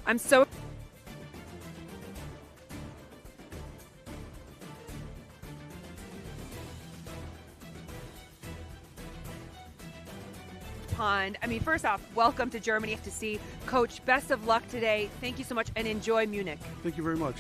I'm so pond. I mean, first off, welcome to Germany to see Coach. Best of luck today. Thank you so much and enjoy Munich. Thank you very much.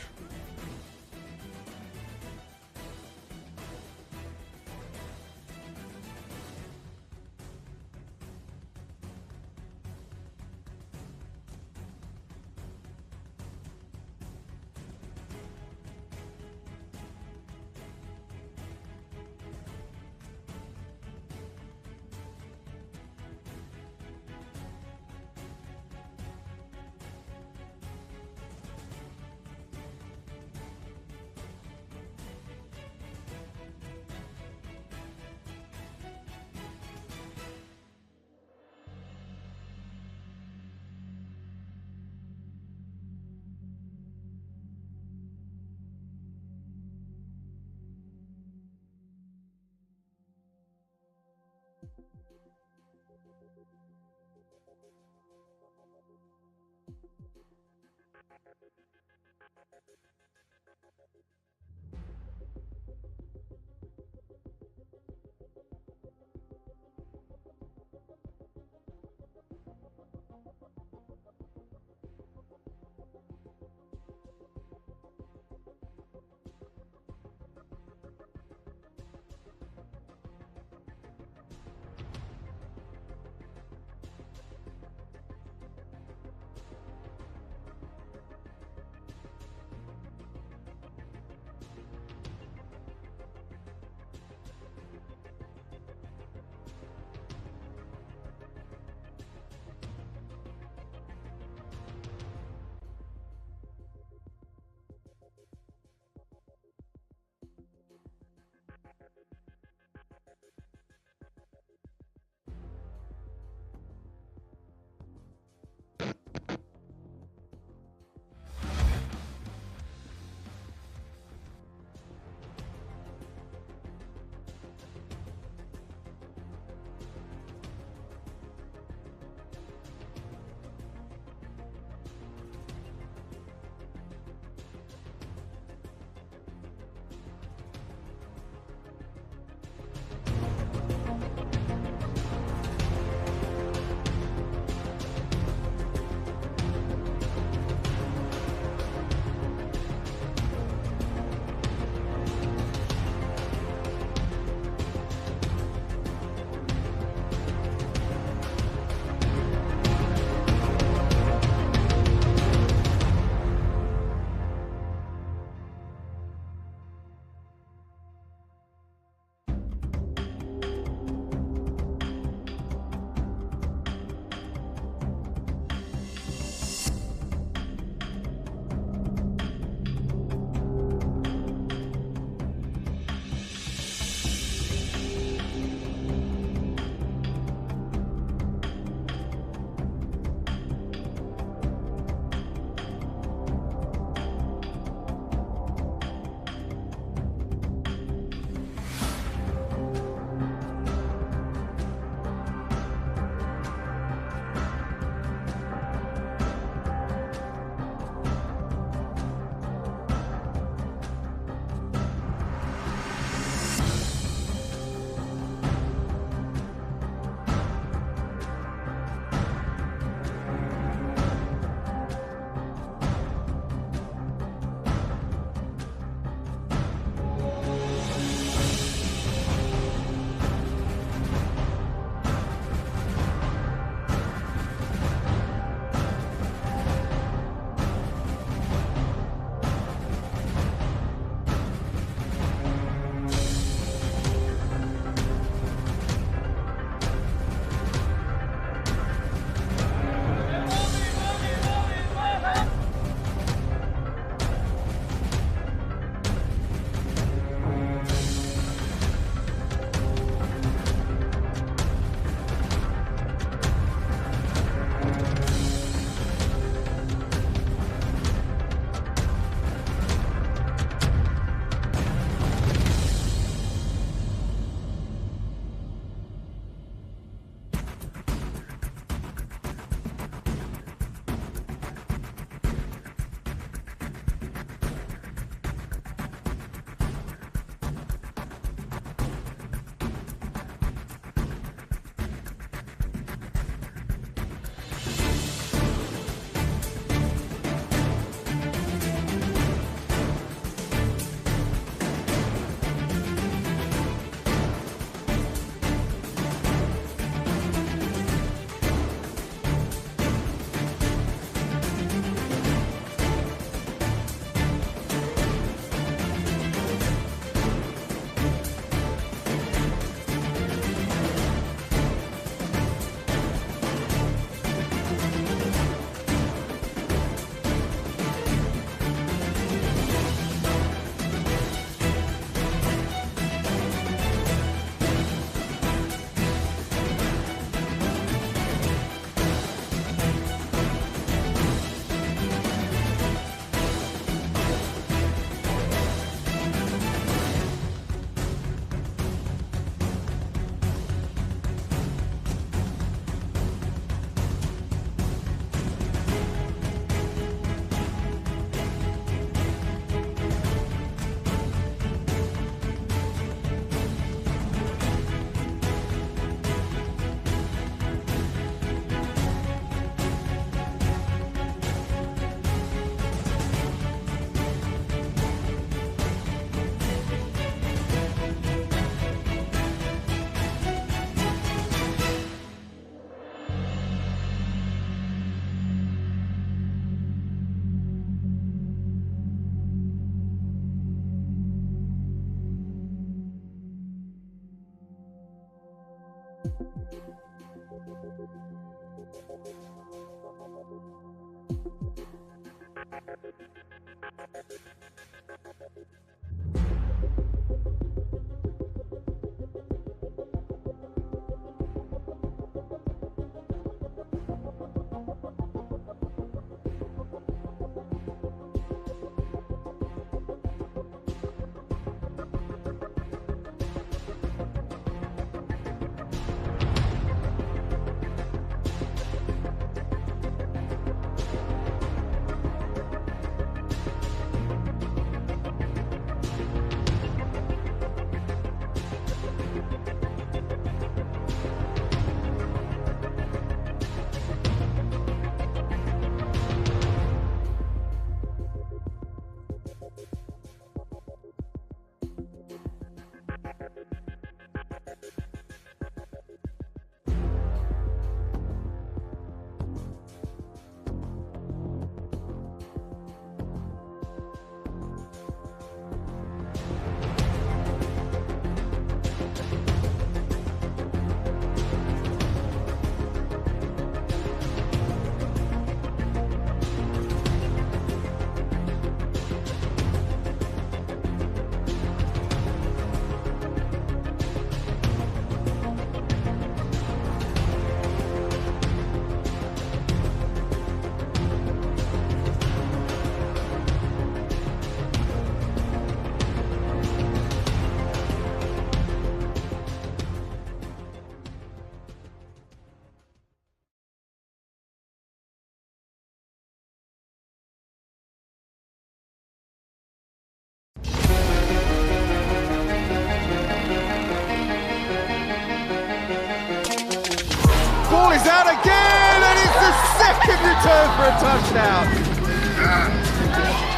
Ball is out again, and it's the second return for a touchdown.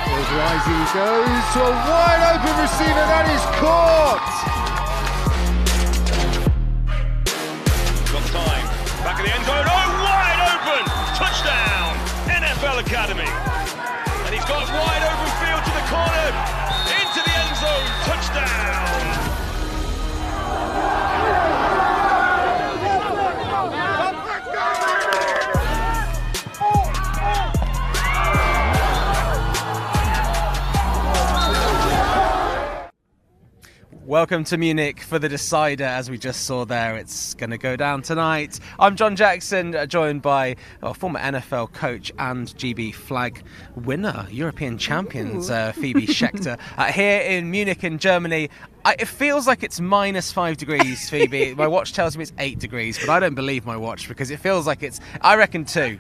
As Rising goes to a wide open receiver, that is caught. Got time, back of the end zone, oh, wide open, touchdown, NFL Academy. And he's got wide open field to the corner, into the end zone, touchdown. Welcome to Munich for the decider, as we just saw there. It's going to go down tonight. I'm John Jackson, joined by former NFL coach and GB flag winner, European champions, Phoebe Schechter, here in Munich in Germany. It feels like it's -5 degrees, Phoebe. My watch tells me it's 8 degrees, but I don't believe my watch because it feels like it's, I reckon, 2.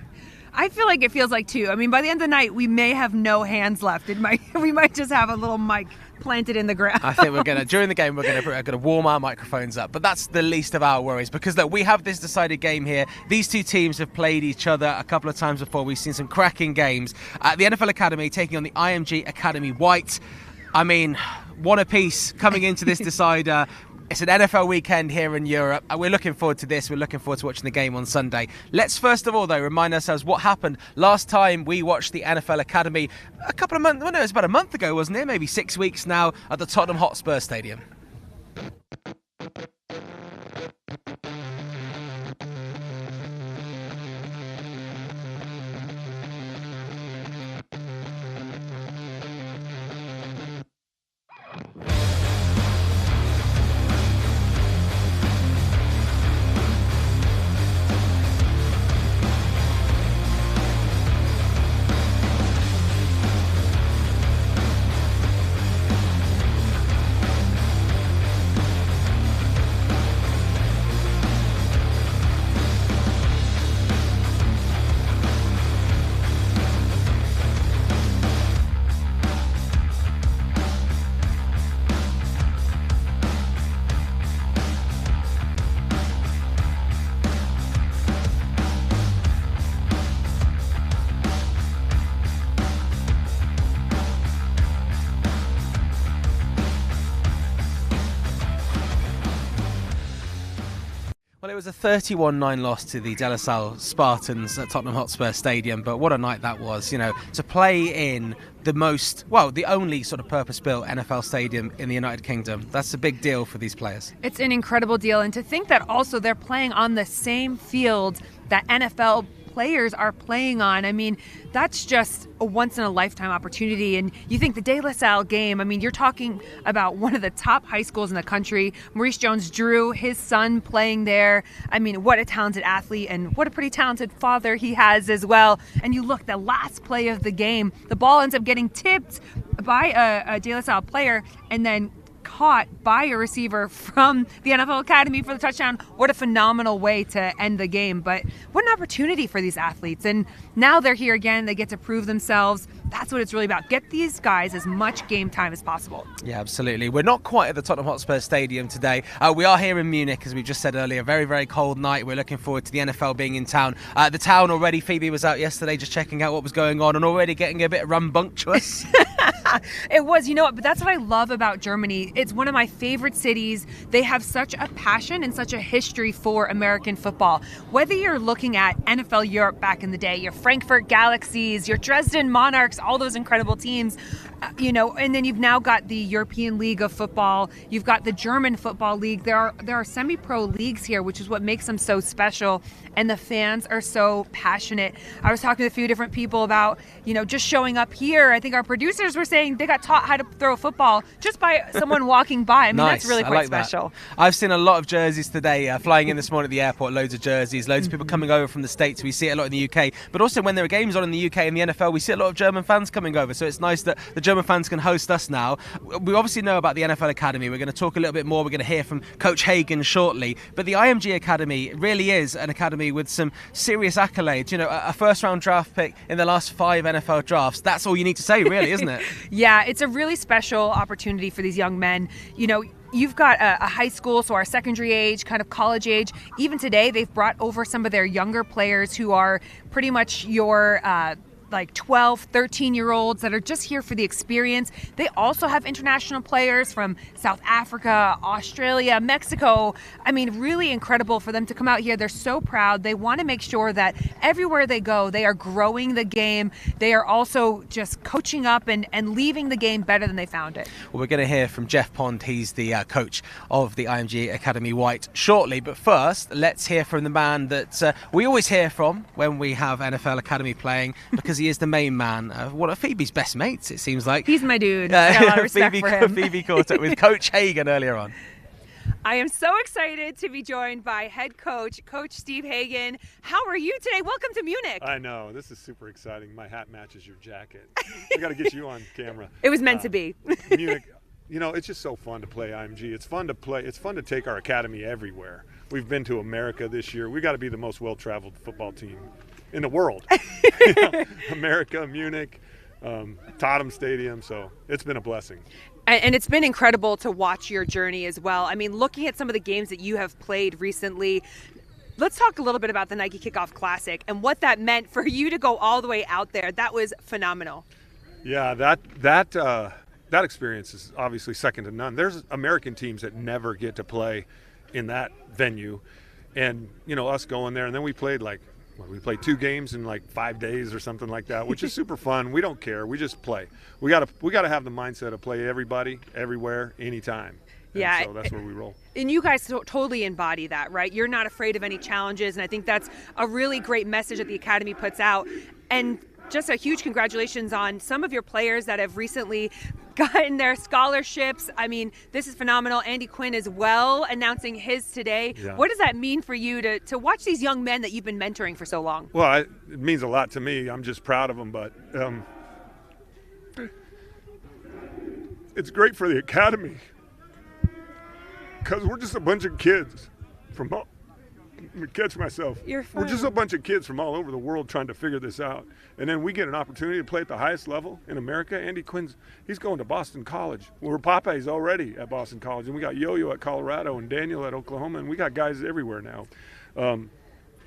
I feel like it feels like 2. I mean, by the end of the night, we may have no hands left. We might just have a little mic planted in the ground. I think during the game, we're going to warm our microphones up, but that's the least of our worries because look, we have this decided game here. These two teams have played each other a couple of times before. We've seen some cracking games. The NFL Academy taking on the IMG Academy White. I mean, one apiece coming into this decider. It's an NFL weekend here in Europe. We're looking forward to this. We're looking forward to watching the game on Sunday. Let's first of all, though, remind ourselves what happened last time we watched the NFL Academy a couple of months, well, no, it was about a month ago, wasn't it? Maybe 6 weeks now at the Tottenham Hotspur Stadium. was a 31-9 loss to the De La Salle Spartans at Tottenham Hotspur Stadium, but what a night that was, to play in the only sort of purpose-built NFL stadium in the United Kingdom. That's a big deal for these players. It's an incredible deal, and to think that also they're playing on the same field that NFL players are playing on. I mean, that's just a once-in-a-lifetime opportunity. And you think the De La Salle game, I mean, you're talking about one of the top high schools in the country. Maurice Jones-Drew, his son playing there. I mean, what a talented athlete and what a pretty talented father he has as well. And you look, the last play of the game, the ball ends up getting tipped by a De La Salle player and then caught by a receiver from the NFL Academy for the touchdown. What a phenomenal way to end the game. But what an opportunity for these athletes. And now they're here again. They get to prove themselves. That's what it's really about. Get these guys as much game time as possible. Yeah, absolutely. We're not quite at the Tottenham Hotspur Stadium today. We are here in Munich, as we just said earlier. Very, very cold night. We're looking forward to the NFL being in town. The town already, Phoebe was out yesterday just checking out what was going on and already getting a bit rambunctious. It was, but that's what I love about Germany. It's one of my favorite cities. They have such a passion and such a history for American football. Whether you're looking at NFL Europe back in the day, your Frankfurt Galaxies, your Dresden Monarchs, all those incredible teams, and then you've now got the European League of Football. You've got the German Football League. There are semi-pro leagues here, which is what makes them so special. And the fans are so passionate. I was talking to a few different people about, just showing up here. I think our producers were saying they got taught how to throw a football just by someone walking by. I mean, nice. That's really quite special. That. I've seen a lot of jerseys today. Flying in this morning at the airport, loads of jerseys, loads of people coming over from the States. We see it a lot in the UK. But also when there are games on in the UK and the NFL, we see a lot of German fans coming over. So it's nice that the German fans can host us now. We obviously know about the NFL Academy. We're going to talk a little bit more. We're going to hear from Coach Hagen shortly. But the IMG Academy really is an academy with some serious accolades. A first-round draft pick in the last 5 NFL drafts. That's all you need to say, really, isn't it? Yeah, it's a really special opportunity for these young men. You've got a high school, so our secondary age, kind of college age. Even today, they've brought over some of their younger players who are pretty much your 12, 13-year-olds that are just here for the experience. They also have international players from South Africa, Australia, Mexico. I mean, really incredible for them to come out here. They're so proud. They want to make sure that everywhere they go, they are growing the game. They are also just coaching up and leaving the game better than they found it. Well, we're going to hear from Jeff Pond. He's the coach of the IMG Academy White shortly. But first, let's hear from the man that we always hear from when we have NFL Academy playing, because he is the main man. One of Phoebe's best mates, it seems like. He's my dude. I got a lot of respect for him. Phoebe caught up with Coach Hagen earlier on. I am so excited to be joined by head coach, Coach Steve Hagen. How are you today? Welcome to Munich. I know. This is super exciting. My hat matches your jacket. I got to get you on camera. It was meant to be. Munich, it's just so fun to play IMG. It's fun to play. It's fun to take our academy everywhere. We've been to America this year. We got to be the most well-traveled football team in the world. America, Munich, Tottenham Stadium. So it's been a blessing. And it's been incredible to watch your journey as well. I mean, looking at some of the games that you have played recently, let's talk a little bit about the Nike Kickoff Classic and what that meant for you to go all the way out there. That was phenomenal. Yeah, that experience is obviously second to none. There's American teams that never get to play in that venue. And, us going there, and then we played we played 2 games in 5 days or something like that, which is super fun. We don't care. We just play. We got to have the mindset of play everybody, everywhere, anytime. Yeah. So that's where we roll. And you guys totally embody that, right? You're not afraid of any challenges, and I think that's a really great message that the Academy puts out. And just a huge congratulations on some of your players that have recently gotten their scholarships. I mean, this is phenomenal. Andy Quinn as well, announcing his today. Yeah. What does that mean for you to watch these young men that you've been mentoring for so long? Well, it means a lot to me. I'm just proud of them, but it's great for the Academy because we're just a bunch of kids from all, let me catch myself. You're fine. We're just a bunch of kids from all over the world trying to figure this out. And then we get an opportunity to play at the highest level in America. Andy Quinn's, he's going to Boston College. Well, Pape's already at Boston College. And we got Yo-Yo at Colorado and Daniel at Oklahoma. And we got guys everywhere now.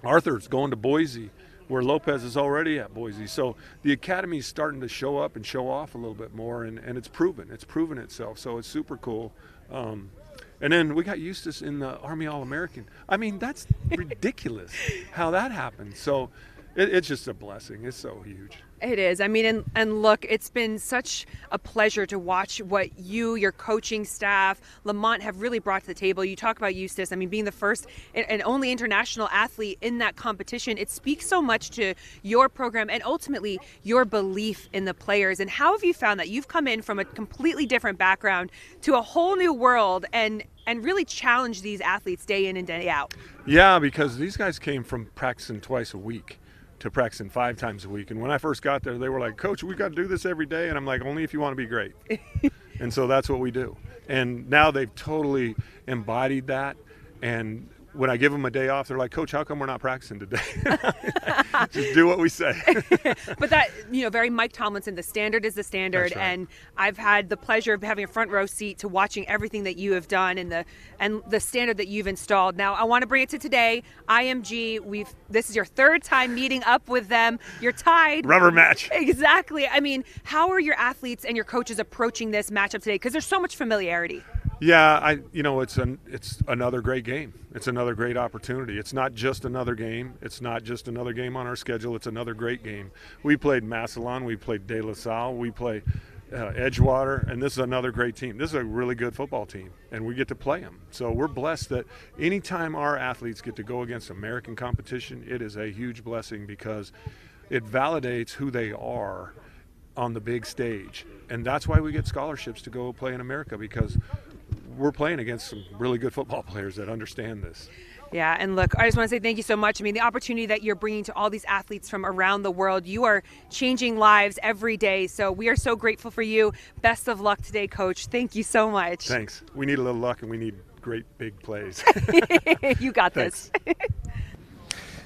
Arthur's going to Boise, where Lopez is already at Boise. So the Academy's starting to show up and show off a little bit more. And it's proven. It's proven itself. So it's super cool. And then we got Justus in the Army All-American. I mean, that's ridiculous how that happened. So it's just a blessing. It's so huge. It is. I mean, and look, it's been such a pleasure to watch what you, your coaching staff, Lamont have really brought to the table. You talk about Justus. I mean, being the first and only international athlete in that competition, it speaks so much to your program and ultimately your belief in the players. And how have you found that you've come in from a completely different background to a whole new world and really challenge these athletes day in and day out? Yeah, because these guys came from practicing twice a week to practicing 5 times a week. And when I first got there, they were like, Coach, we got to do this every day. And I'm like, only if you want to be great. And so that's what we do. And now they've totally embodied that. And when I give them a day off, they're like, Coach, how come we're not practicing today? Just do what we say. But that, very Mike Tomlinson, the standard is the standard. That's right. And I've had the pleasure of having a front row seat to watching everything that you have done and the standard that you've installed. Now, I want to bring it to today. IMG, this is your 3rd time meeting up with them. You're tied. Rubber match. Exactly. I mean, how are your athletes and your coaches approaching this matchup today? Because there's so much familiarity. Yeah, it's another great game. It's another great opportunity. It's not just another game. It's not just another game on our schedule. It's another great game. We played Massillon. We played De La Salle. We play Edgewater, and this is another great team. This is a really good football team, and we get to play them. So we're blessed that anytime our athletes get to go against American competition, it is a huge blessing because it validates who they are on the big stage. And that's why we get scholarships to go play in America, because we're playing against some really good football players that understand this. Yeah, and look, I just want to say thank you so much. I mean, the opportunity that you're bringing to all these athletes from around the world, you are changing lives every day. So we are so grateful for you. Best of luck today, Coach. Thank you so much. Thanks. We need a little luck, and we need great big plays. You got this.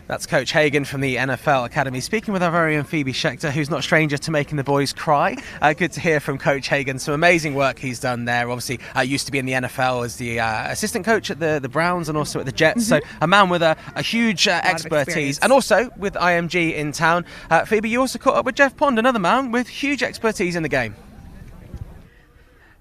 That's Coach Hagen from the NFL Academy, speaking with our very own Phoebe Schechter, who's not a stranger to making the boys cry. Good to hear from Coach Hagen. Some amazing work he's done there. Obviously, used to be in the NFL as the assistant coach at the Browns and also at the Jets. So a man with a huge expertise, and also with IMG in town. Phoebe, you also caught up with Jeff Pond, another man with huge expertise in the game.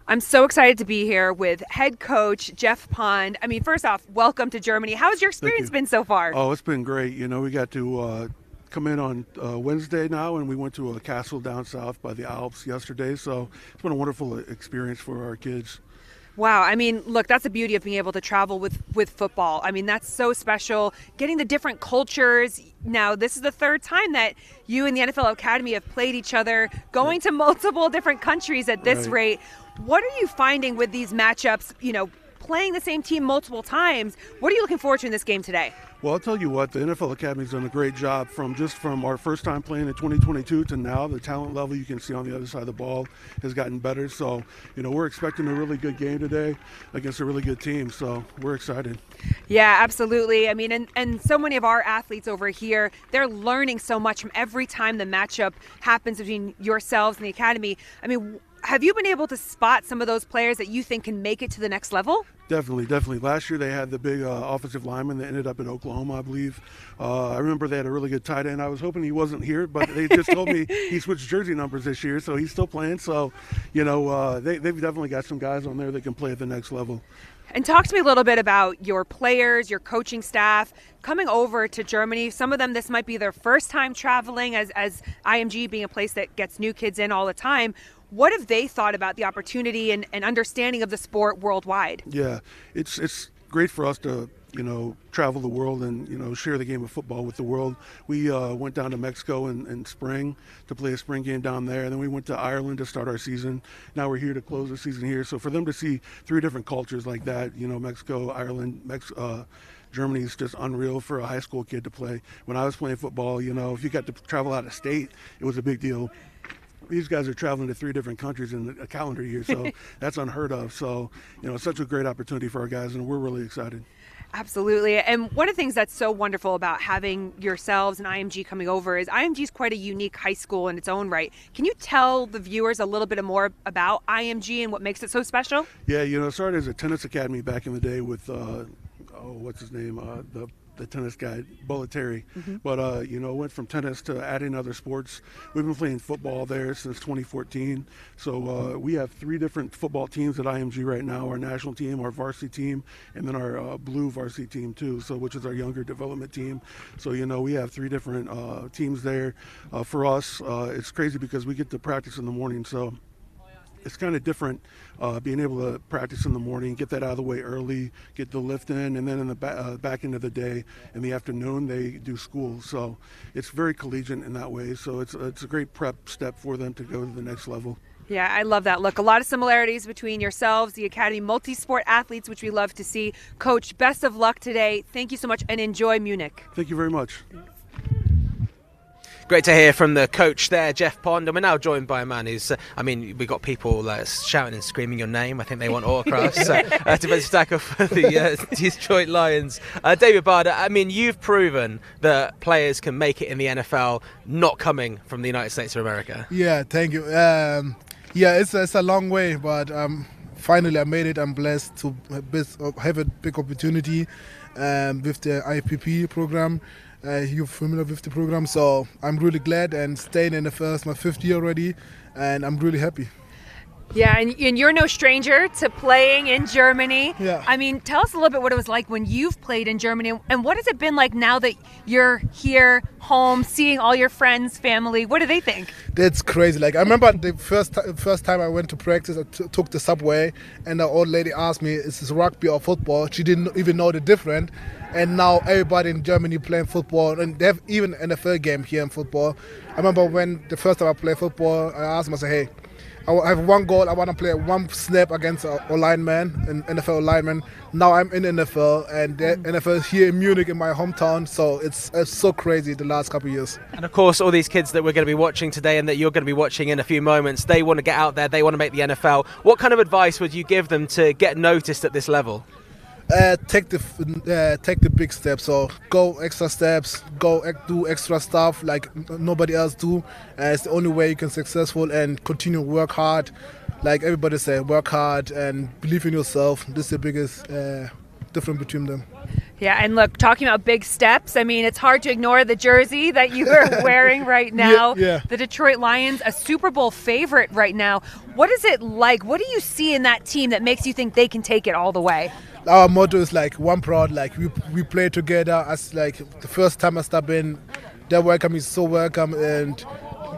I'm so excited to be here with head coach Jeff Pond. I mean, first off, welcome to Germany. How's your experience been so far? Oh, it's been great. We got to come in on Wednesday now, and we went to a castle down south by the Alps yesterday. So it's been a wonderful experience for our kids. Wow. I mean, look, that's the beauty of being able to travel with football. I mean, that's so special. Getting the different cultures. Now, this is the 3rd time that you and the NFL Academy have played each other, going to multiple different countries at this rate. What are you finding with these matchups, playing the same team multiple times? What are you looking forward to in this game today? Well, I'll tell you what, the NFL Academy's done a great job from our first time playing in 2022 to now. The talent level you can see on the other side of the ball has gotten better. So, we're expecting a really good game today against a really good team. So we're excited. Yeah, absolutely. I mean, and so many of our athletes over here, they're learning so much from every time the matchup happens between yourselves and the Academy. I mean, have you been able to spot some of those players that you think can make it to the next level? Definitely. Last year they had the big offensive lineman that ended up in Oklahoma, I believe. I remember they had a really good tight end. I was hoping he wasn't here, but they just told me he switched jersey numbers this year, so he's still playing. So, they've definitely got some guys on there that can play at the next level. And talk to me a little bit about your players, your coaching staff coming over to Germany. Some of them, this might be their first time traveling, as IMG being a place that gets new kids in all the time. What have they thought about the opportunity and understanding of the sport worldwide? Yeah, it's great for us to, travel the world and, share the game of football with the world. We went down to Mexico in spring to play a spring game down there. And then we went to Ireland to start our season. Now we're here to close the season here. So for them to see 3 different cultures like that, Mexico, Ireland, Germany is just unreal for a high school kid to play. When I was playing football, if you got to travel out of state, it was a big deal. These guys are traveling to 3 different countries in a calendar year, so that's unheard of. So, it's such a great opportunity for our guys, and we're really excited. Absolutely. And one of the things that's so wonderful about having yourselves and IMG coming over is IMG is quite a unique high school in its own right. Can you tell the viewers a little bit more about IMG and what makes it so special? Yeah, it started as a tennis academy back in the day with, what's his name, the the tennis guy, Bollettieri. But, you know, went from tennis to adding other sports. We've been playing football there since 2014. So we have 3 different football teams at IMG right now, our national team, our varsity team, and then our blue varsity team too, so which is our younger development team. So, you know, we have 3 different teams there. For us, it's crazy because we get to practice in the morning, so it's kind of different being able to practice in the morning, get that out of the way early, get the lift in, and then in the back end of the day, in the afternoon, they do school. So it's very collegiate in that way. So it's a great prep step for them to go to the next level. Yeah, I love that. Look, a lot of similarities between yourselves, the Academy multi-sport athletes, which we love to see. Coach, best of luck today. Thank you so much, and enjoy Munich. Thank you very much. Great to hear from the coach there, Jeff Pond. And we're now joined by a man who's, we got people shouting and screaming your name. I think they want autographs. Defensive tackle for the Detroit Lions. David Bada, I mean, you've proven that players can make it in the NFL not coming from the United States of America. Yeah, thank you. It's a long way, but finally I made it. I'm blessed to have a big opportunity with the IPP program. You're familiar with the program, so I'm really glad and staying in my 5th year already, and I'm really happy. Yeah, and you're no stranger to playing in Germany. Yeah. I mean, tell us a little bit what it was like when you've played in Germany, and what has it been like now that you're here, home, seeing all your friends, family? What do they think? That's crazy. Like, I remember the first time I went to practice, I took the subway, and the old lady asked me, is this rugby or football? She didn't even know the difference. And now everybody in Germany playing football, and they have even an NFL game here in football. I remember when the first time I played football, I asked them, I said, hey, I have one goal, I want to play one snap against an NFL lineman. Now I'm in NFL, and the NFL is here in Munich, in my hometown, so it's so crazy the last couple of years. And of course, all these kids that we're going to be watching today and that you're going to be watching in a few moments, they want to get out there, they want to make the NFL. What kind of advice would you give them to get noticed at this level? Take the big steps. So go extra steps, do extra stuff like nobody else do. It's the only way you can successful, and continue work hard. Like everybody say, work hard and believe in yourself. This is the biggest difference between them. Yeah, and look, talking about big steps, I mean, it's hard to ignore the jersey that you are wearing right now. Yeah. The Detroit Lions, a Super Bowl favorite right now. What is it like? What do you see in that team that makes you think they can take it all the way? Our motto is like one proud. Like we play together. As like the first time I step in, they welcome me so welcome, and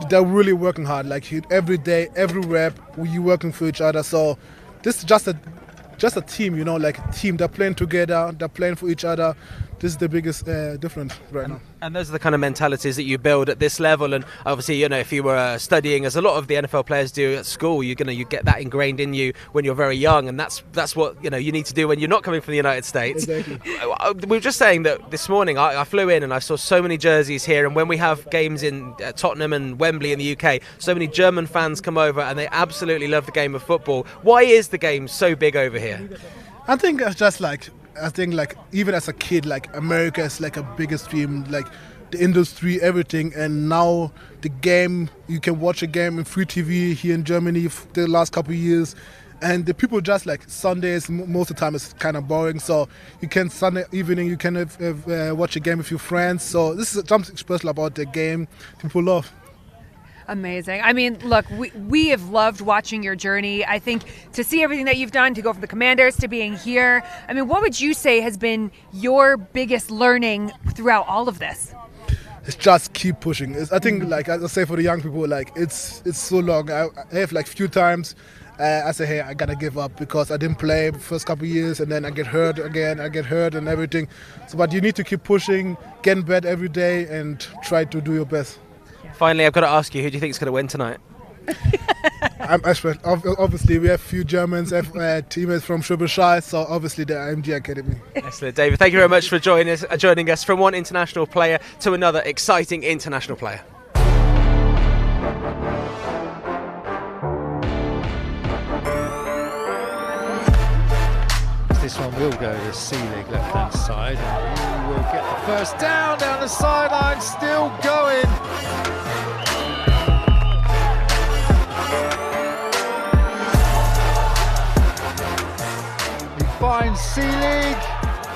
they're really working hard. Like every day, every rep, we working for each other. So this is just a team, you know, like a team. They're playing together. They're playing for each other. This is the biggest difference right now. And those are the kind of mentalities that you build at this level. And obviously, you know, if you were studying, as a lot of the NFL players do at school, you get that ingrained in you when you're very young, and that's what you need to do when you're not coming from the United States. Exactly. We were just saying that this morning I flew in and I saw so many jerseys here, and when we have games in Tottenham and Wembley in the UK, so many German fans come over and they absolutely love the game of football. Why is the game so big over here? I think it's just like even as a kid, like America is like a biggest dream, like the industry, everything, and now the game, you can watch a game in free TV here in Germany for the last couple of years, and the people just like Sundays, most of the time it's kind of boring, so you can Sunday evening you can watch a game with your friends, so this is something special about the game people love. Amazing. I mean, look, we have loved watching your journey. I think to see everything that you've done, to go from the Commanders to being here, I mean, what would you say has been your biggest learning throughout all of this? It's just keep pushing. I think, like as I say for the young people, like it's so long. I have like few times I say, hey, I gotta give up because I didn't play the first couple of years, and then I get hurt again. I get hurt and everything. So, but you need to keep pushing, get in bed every day, and try to do your best. Finally, I've got to ask you, who do you think is going to win tonight? Obviously, we have a few Germans, teammates from Schwäbisch, so obviously the IMG Academy. Excellent, David. Thank you very much for joining us from one international player to another exciting international player. This one will go to Seelig, left-hand side, and he will get the first down the sideline, still going. He finds Seelig,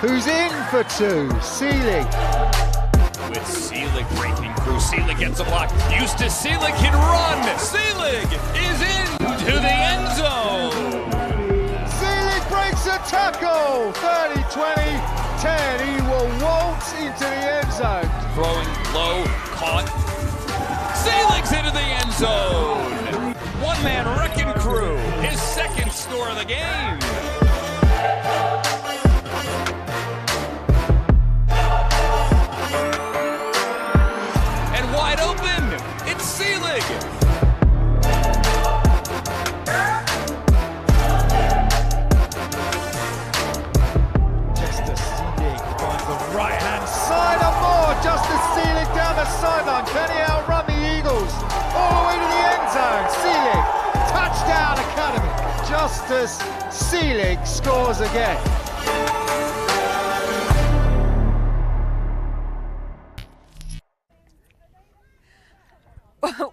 who's in for two. Seelig. With Seelig breaking through. Seelig gets a block. Justus Seelig can run. Seelig is into the end zone. Seelig breaks a tackle. 30, 20, 10. He will waltz into the end zone. Throwing low, caught. Seelig's into the end zone. One-man wrecking crew. His second score of the game. Wide open, it's Seelig. Justus Seelig finds the right-hand side and more. Justus Seelig down the sideline. Can he outrun the Eagles? All the way to the end zone. Seelig, touchdown Academy. Justus Seelig scores again.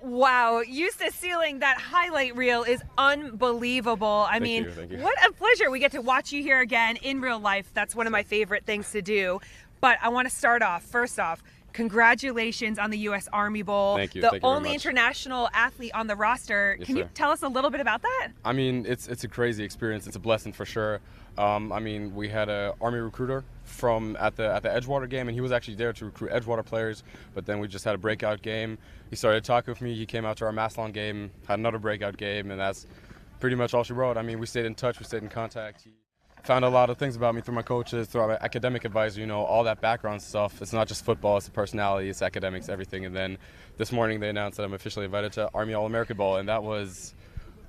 Wow, Justus Seelig, that highlight reel is unbelievable. I mean, Thank you. what a pleasure. We get to watch you here again in real life. That's one of my favorite things to do. But I want to start off, first off, congratulations on the U.S. Army Bowl. Thank you. The Thank you very only much. international athlete on the roster. Yes, Can you sir. tell us a little bit about that? I mean, it's a crazy experience. It's a blessing for sure. I mean, we had an Army recruiter from at the Edgewater game, and he was actually there to recruit Edgewater players. But then we just had a breakout game. He started talking with me. He came out to our Massillon game, had another breakout game, and that's pretty much all she wrote. I mean, we stayed in touch. We stayed in contact. He found a lot of things about me through my coaches, through our academic advisor, you know, all that background stuff. It's not just football, it's the personality, it's academics, everything. And then this morning they announced that I'm officially invited to Army All-American Bowl, and that was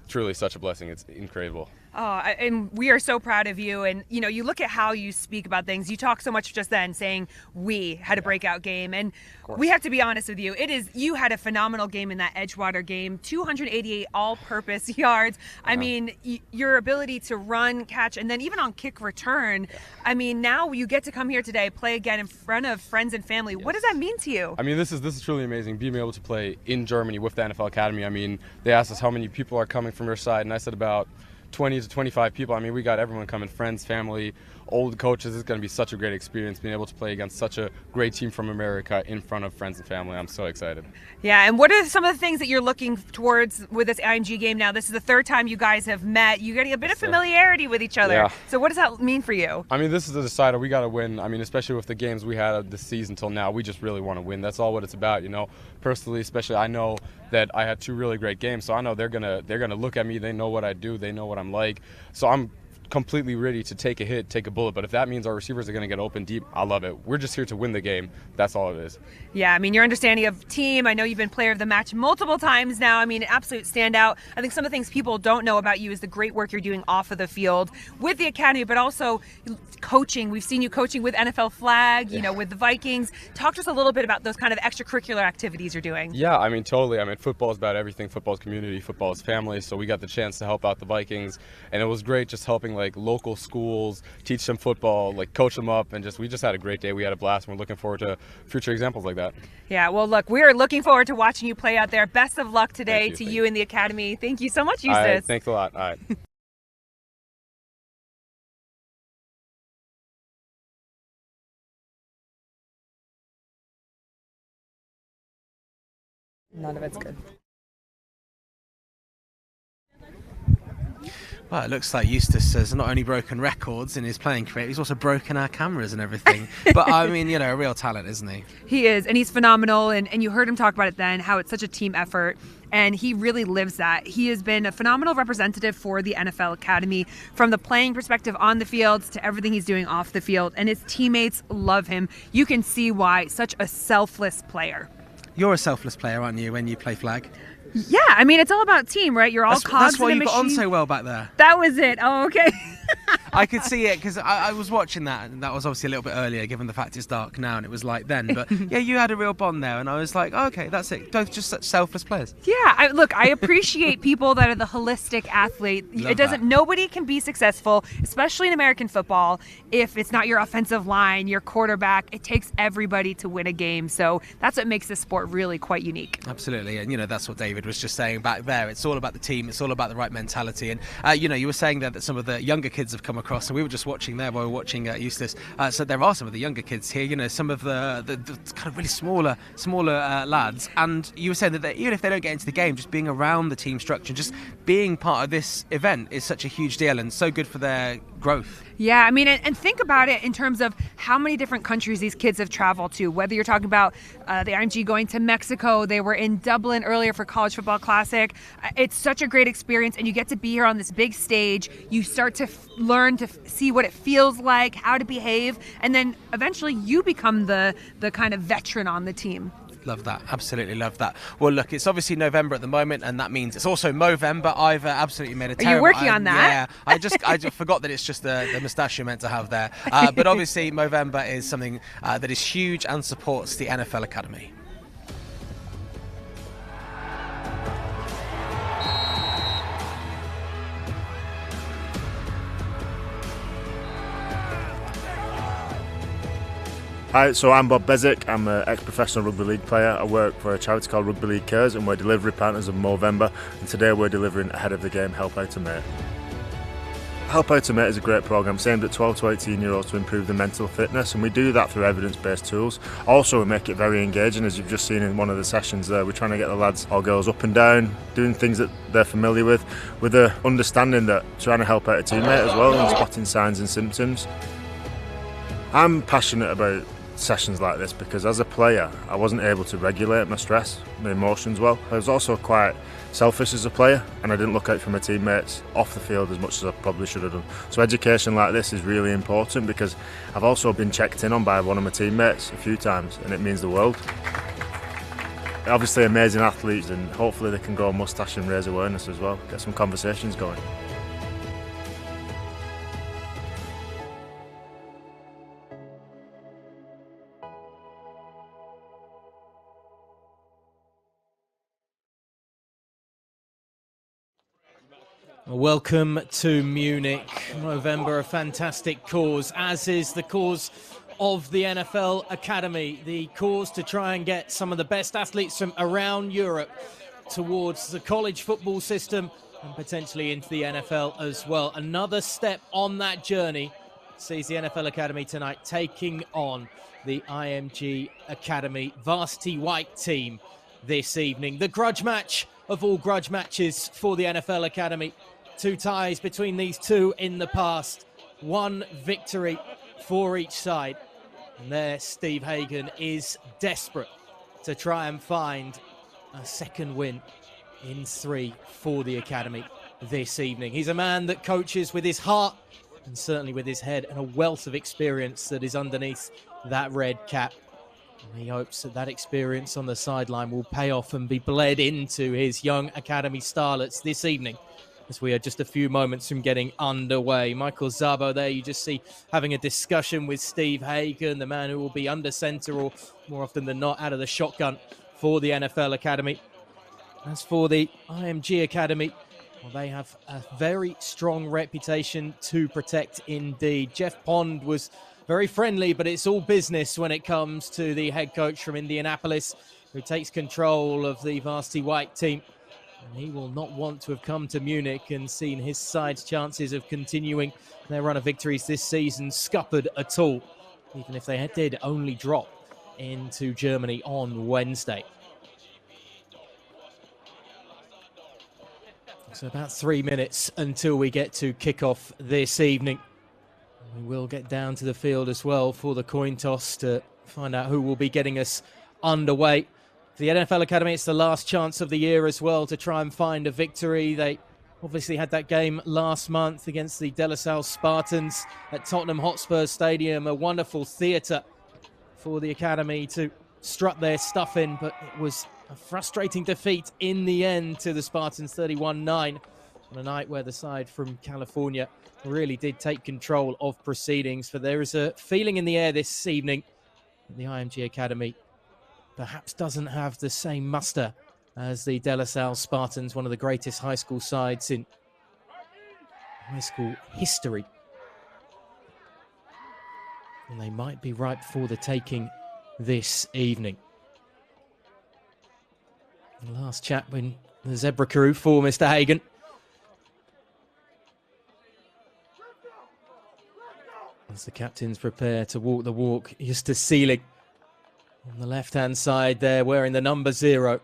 truly such a blessing. It's incredible. Oh, and we are so proud of you. And, you know, you look at how you speak about things. You talk so much just then saying we had a breakout game. And we have to be honest with you. You had a phenomenal game in that Edgewater game, 288 all-purpose yards. I mean, your ability to run, catch, and then even on kick return. I mean, now you get to come here today, play again in front of friends and family. What does that mean to you? I mean, this is truly amazing, being able to play in Germany with the NFL Academy. I mean, they asked us how many people are coming from your side, and I said about 20 to 25 people. I mean, we got everyone coming, friends, family, old coaches. It's going to be such a great experience being able to play against such a great team from America in front of friends and family. I'm so excited. Yeah, and what are some of the things that you're looking towards with this IMG game now? This is the third time you guys have met. You're getting a bit of familiarity with each other. Yeah. So what does that mean for you? I mean, this is a decider. We got to win. I mean, especially with the games we had this season till now, we just really want to win. That's all what it's about, you know. Personally, especially, I know that I had two really great games, so I know they're gonna look at me. They know what I do. They know what I'm like. So I'm completely ready to take a hit, take a bullet. But if that means our receivers are going to get open deep, I love it. We're just here to win the game. That's all it is. Yeah, I mean, your understanding of team, I know you've been player of the match multiple times now. I mean, an absolute standout. I think some of the things people don't know about you is the great work you're doing off of the field with the academy, but also coaching. We've seen you coaching with NFL Flag, you know, with the Vikings. Talk to us a little bit about those kind of extracurricular activities you're doing. Yeah, I mean, totally. I mean, football is about everything. Football is community. Football is family. So we got the chance to help out the Vikings, and it was great just helping like local schools, teach them football, like coach them up, and we just had a great day. We had a blast, and we're looking forward to future examples like that. Yeah, well, look, we are looking forward to watching you play out there. Best of luck today to you and the academy. Thank you so much, Justus. All right, thanks a lot. All right. None of it's good. Well, it looks like Justus has not only broken records in his playing career, he's also broken our cameras and everything. But I mean, you know, a real talent, isn't he? He is, and he's phenomenal. And you heard him talk about it then, how it's such a team effort. And he really lives that. He has been a phenomenal representative for the NFL Academy, from the playing perspective on the fields to everything he's doing off the field. And his teammates love him. You can see why. Such a selfless player. You're a selfless player, aren't you, when you play flag? Yeah, I mean, it's all about team, right? You're all cogs That's why in a you got on machine. so well back there. That was it. Oh, okay. I could see it because I was watching that, and that was obviously a little bit earlier, given the fact it's dark now and it was light then. But yeah, you had a real bond there, and I was like, oh, okay, that's it. Both just such selfless players. Yeah, look, I appreciate people that are the holistic athlete. Nobody can be successful, especially in American football, if it's not your offensive line, your quarterback. It takes everybody to win a game. So that's what makes this sport really quite unique. Absolutely, and you know, that's what David was just saying back there. It's all about the team. It's all about the right mentality. And you know, you were saying there that some of the younger kids have come across, and we were just watching there while we were watching Justus. So there are some of the younger kids here, you know, some of the kind of really smaller lads. And you were saying that even if they don't get into the game, just being around the team structure, just being part of this event is such a huge deal and so good for their growth. Yeah, I mean, and think about it in terms of how many different countries these kids have traveled to, whether you're talking about the IMG going to Mexico, they were in Dublin earlier for College Football Classic. It's such a great experience, and you get to be here on this big stage. You start to learn to see what it feels like, how to behave, and then eventually you become the kind of veteran on the team. Love that. Absolutely love that. Well, look, it's obviously November at the moment, and that means it's also Movember. I've absolutely made a terrible... Are you working on that? Yeah. I just forgot that it's just the moustache you're meant to have there. But obviously, Movember is something that is huge and supports the NFL Academy. Hi, so I'm Bob Bezic. I'm an ex-professional rugby league player. I work for a charity called Rugby League Cares, and we're delivery partners of Movember. And today we're delivering ahead of the game Help Out a Mate. Help Out a Mate is a great programme aimed at 12 to 18-year-olds to improve their mental fitness, and we do that through evidence-based tools. Also, we make it very engaging, as you've just seen in one of the sessions there. We're trying to get the lads or girls up and down, doing things that they're familiar with the understanding that trying to help out a teammate as well and spotting signs and symptoms. I'm passionate about sessions like this because as a player I wasn't able to regulate my stress, my emotions well. I was also quite selfish as a player, and I didn't look out for my teammates off the field as much as I probably should have done. So education like this is really important because I've also been checked in on by one of my teammates a few times, and it means the world. Obviously amazing athletes, and hopefully they can grow a moustache and raise awareness as well, get some conversations going. Welcome to Munich. Movember, a fantastic cause, as is the cause of the NFL Academy, the cause to try and get some of the best athletes from around Europe towards the college football system and potentially into the NFL as well. Another step on that journey sees the NFL Academy tonight taking on the IMG Academy Varsity White team this evening. The grudge match of all grudge matches for the NFL Academy. 2 ties between these two in the past. 1 victory for each side. And there, Steve Hagen is desperate to try and find a second win in 3 for the Academy this evening. He's a man that coaches with his heart and certainly with his head, and a wealth of experience that is underneath that red cap. And he hopes that that experience on the sideline will pay off and be bled into his young Academy starlets this evening, as we are just a few moments from getting underway. Michael Szabo there, you just see having a discussion with Steve Hagen, the man who will be under centre or more often than not out of the shotgun for the NFL Academy. As for the IMG Academy, well, they have a very strong reputation to protect indeed. Jeff Pond was very friendly, but it's all business when it comes to the head coach from Indianapolis, who takes control of the Varsity White team. And he will not want to have come to Munich and seen his side's chances of continuing their run of victories this season scuppered at all, even if they did only drop into Germany on Wednesday. So about 3 minutes until we get to kickoff this evening. We will get down to the field as well for the coin toss to find out who will be getting us underway. For the NFL Academy, it's the last chance of the year as well to try and find a victory. They obviously had that game last month against the De La Salle Spartans at Tottenham Hotspur Stadium, a wonderful theatre for the Academy to strut their stuff in, but it was a frustrating defeat in the end to the Spartans, 31-9, on a night where the side from California really did take control of proceedings. For there is a feeling in the air this evening that the IMG Academy perhaps doesn't have the same muster as the De La Salle Spartans, one of the greatest high school sides in high school history. And they might be ripe for the taking this evening. The last chat with the Zebra crew for Mr. Hagen. As the captains prepare to walk the walk, Justus Seelig on the left-hand side there, wearing the number 0.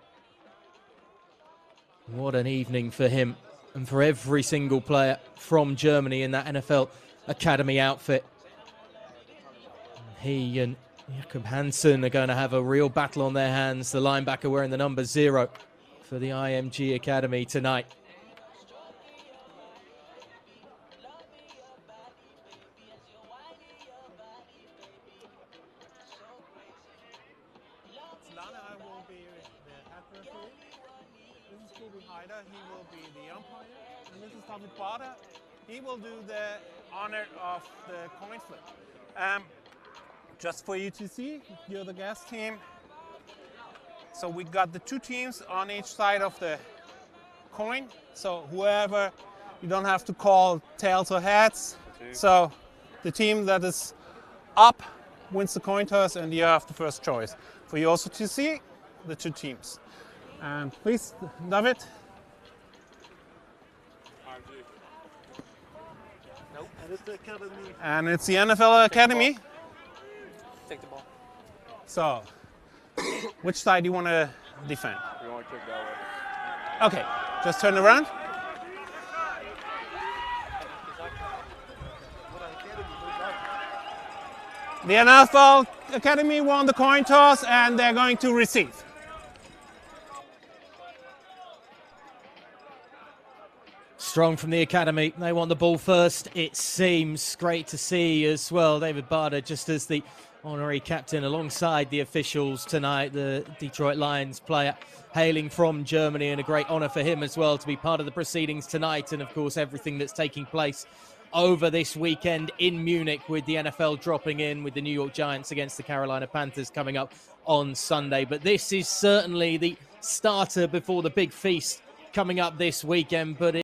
What an evening for him and for every single player from Germany in that NFL Academy outfit. He and Jakob Hansen are going to have a real battle on their hands. The linebacker wearing the number 0 for the IMG Academy tonight. will be the head referee. This is he will be the umpire. And this is David Bada. He will do the honor of the coin flip. Just for you to see, you're the guest team. So we got the 2 teams on each side of the coin. So whoever, you don't have to call tails or heads. So the team that is up wins the coin toss and you have the first choice. For you also to see the 2 teams. And please, David. Nope. And it's the Academy. And it's the NFL Academy. Take the ball. So, which side do you want to defend? We want to kick that way. Okay, just turn around. The NFL Academy won the coin toss and they're going to receive. Strong from the academy. They want the ball first, it seems. Great to see as well. David Bada, just as the honorary captain alongside the officials tonight, the Detroit Lions player hailing from Germany, and a great honor for him as well to be part of the proceedings tonight, and of course everything that's taking place over this weekend in Munich, with the NFL dropping in with the New York Giants against the Carolina Panthers coming up on Sunday. But this is certainly the starter before the big feast coming up this weekend. But